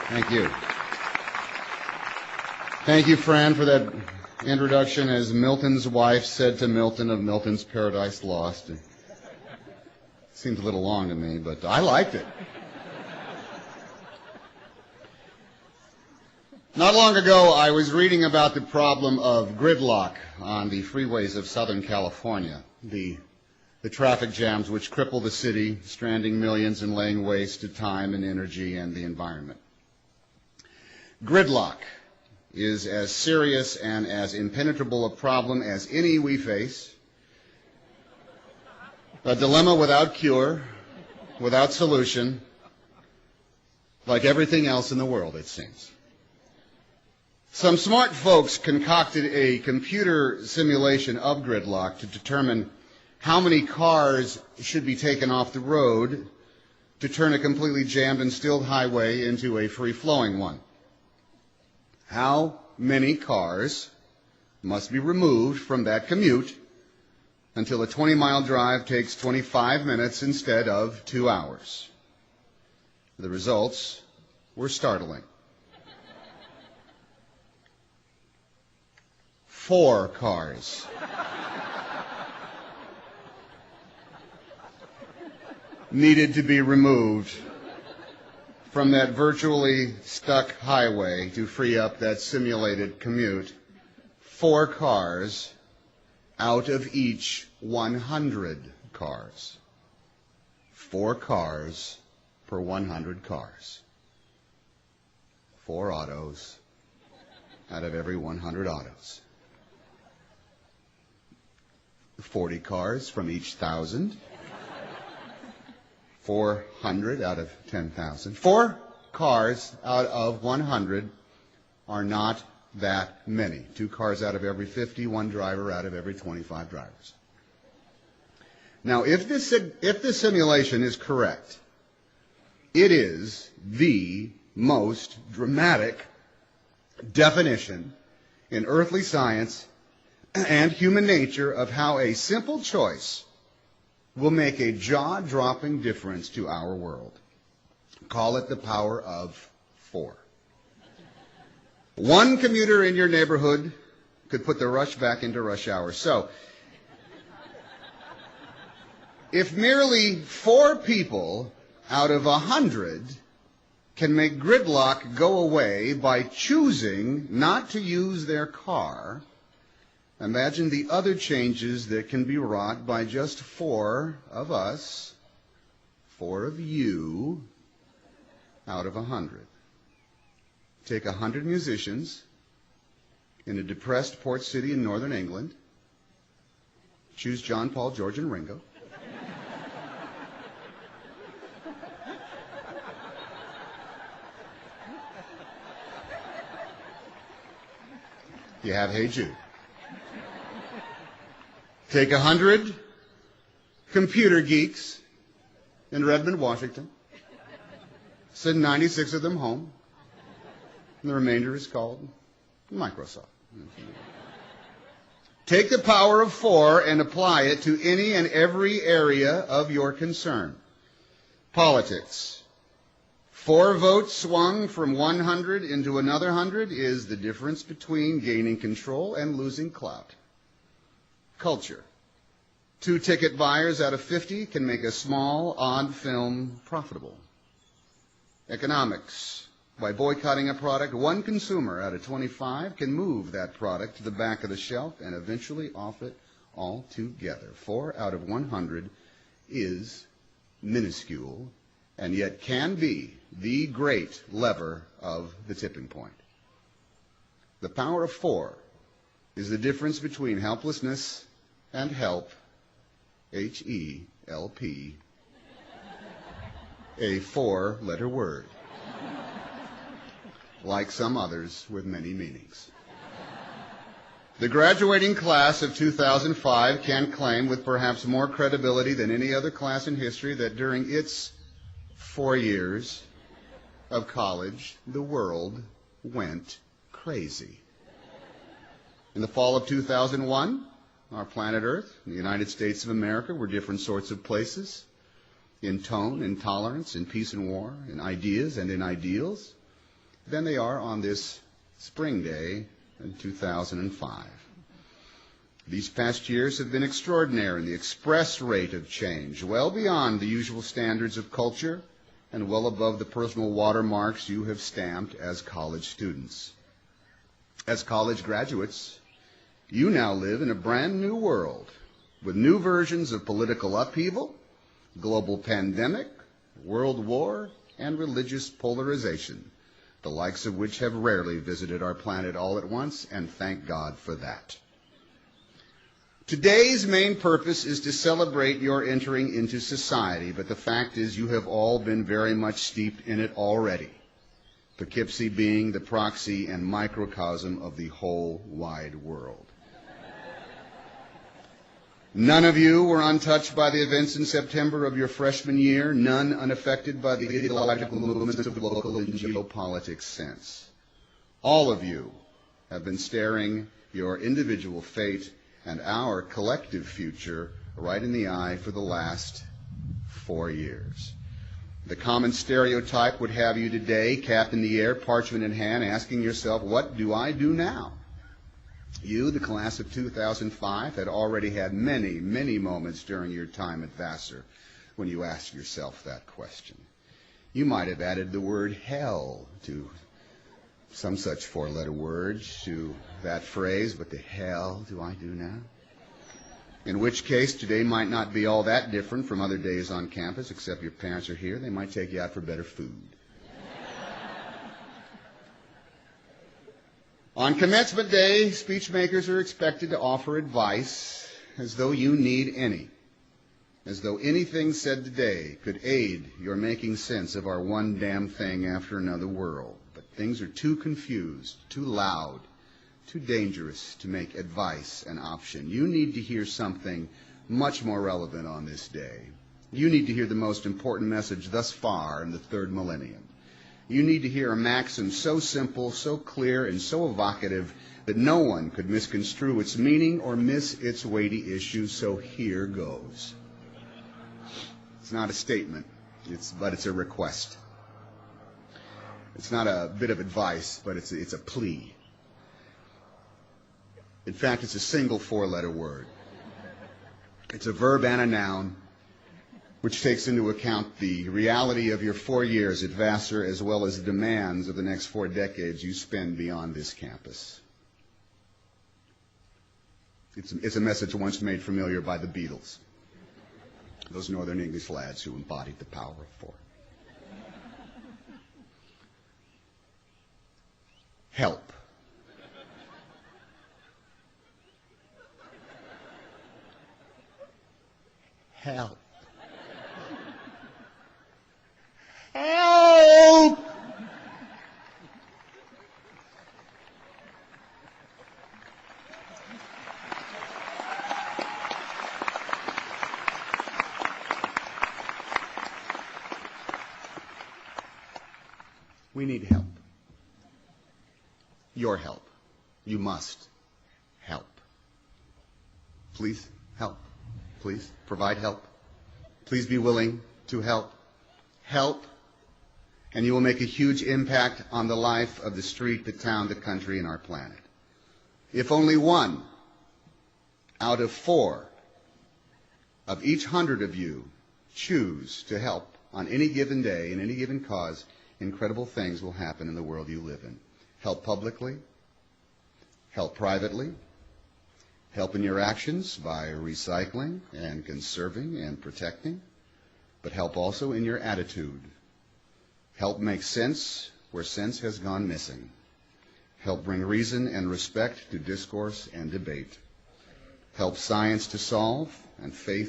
Thank you. Thank you, Fran, for that introduction. As Milton's wife said to Milton of Milton's Paradise Lost. It seems a little long to me, but I liked it. Not long ago, I was reading about the problem of gridlock on the freeways of Southern California, the traffic jams which cripple the city, stranding millions and laying waste to time and energy and the environment. Gridlock is as serious and as impenetrable a problem as any we face, a dilemma without cure, without solution, like everything else in the world, it seems. Some smart folks concocted a computer simulation of gridlock to determine how many cars should be taken off the road to turn a completely jammed and stilled highway into a free-flowing one. How many cars must be removed from that commute until a 20-mile drive takes 25 minutes instead of 2 hours? The results were startling. 4 cars. Needed to be removed from that virtually stuck highway to free up that simulated commute. 4 cars out of each 100 cars. 4 cars per 100 cars. 4 autos out of every 100 autos. 40 cars from each 1,000. 400 out of 10,000. 4 cars out of 100 are not that many. 2 cars out of every 50, 1 driver out of every 25 drivers. Now, if this simulation is correct, it is the most dramatic definition in earthly science and human nature of how a simple choice will make a jaw-dropping difference to our world. Call it the power of 4. 1 commuter in your neighborhood could put the rush back into rush hour. So, if merely 4 people out of 100 can make gridlock go away by choosing not to use their car, imagine the other changes that can be wrought by just 4 of us, 4 of you, out of 100. Take 100 musicians in a depressed port city in northern England. Choose John, Paul, George, and Ringo. You have Hey Jude. Take 100 computer geeks in Redmond, Washington. Send 96 of them home. And the remainder is called Microsoft. Take the power of 4 and apply it to any and every area of your concern. Politics. 4 votes swung from 100 into another 100 is the difference between gaining control and losing clout. Culture. 2 ticket buyers out of 50 can make a small, odd film profitable. Economics. By boycotting a product, 1 consumer out of 25 can move that product to the back of the shelf and eventually off it altogether. 4 out of 100 is minuscule and yet can be the great lever of the tipping point. The power of 4 is the difference between helplessness and help, H-E-L-P, a 4-letter word, like some others with many meanings. The graduating class of 2005 can claim with perhaps more credibility than any other class in history that during its 4 years of college, the world went crazy. In the fall of 2001, our planet Earth and the United States of America were different sorts of places in tone, in tolerance, in peace and war, in ideas and in ideals. than they are on this spring day in 2005. These past years have been extraordinary in the express rate of change, well beyond the usual standards of culture and well above the personal watermarks you have stamped as college students. As college graduates, you now live in a brand new world with new versions of political upheaval, global pandemic, world war, and religious polarization, the likes of which have rarely visited our planet all at once, and thank God for that. Today's main purpose is to celebrate your entering into society, but the fact is you have all been very much steeped in it already, Poughkeepsie being the proxy and microcosm of the whole wide world. None of you were untouched by the events in September of your freshman year, none unaffected by the ideological movements of local and geopolitics since. All of you have been staring your individual fate and our collective future right in the eye for the last 4 years. The common stereotype would have you today, cap in the air, parchment in hand, asking yourself, what do I do now? You, the class of 2005, had already had many, many moments during your time at Vassar when you asked yourself that question. You might have added the word hell to some such four-letter word to that phrase, what the hell do I do now? In which case, today might not be all that different from other days on campus, except your parents are here. They might take you out for better food. On commencement day, speech makers are expected to offer advice as though you need any, as though anything said today could aid your making sense of our one damn thing after another world. But things are too confused, too loud, too dangerous to make advice an option. You need to hear something much more relevant on this day. You need to hear the most important message thus far in the third millennium. You need to hear a maxim so simple, so clear, and so evocative that no one could misconstrue its meaning or miss its weighty issue, so here goes. It's not a statement, but it's a request. It's not a bit of advice, but it's a plea. In fact, it's a single four-letter word. It's a verb and a noun, which takes into account the reality of your 4 years at Vassar as well as the demands of the next 4 decades you spend beyond this campus. It's a message once made familiar by the Beatles, those Northern English lads who embodied the power of 4. Help. Help. Help! We need help. Your help. You must help. Please help. Please provide help. Please be willing to help. Help, and you will make a huge impact on the life of the street, the town, the country, and our planet. If only 1 out of 4 of each 100 of you choose to help on any given day, in any given cause, incredible things will happen in the world you live in. Help publicly, help privately, help in your actions by recycling and conserving and protecting, but help also in your attitude. Help make sense where sense has gone missing. Help bring reason and respect to discourse and debate. Help science to solve and faith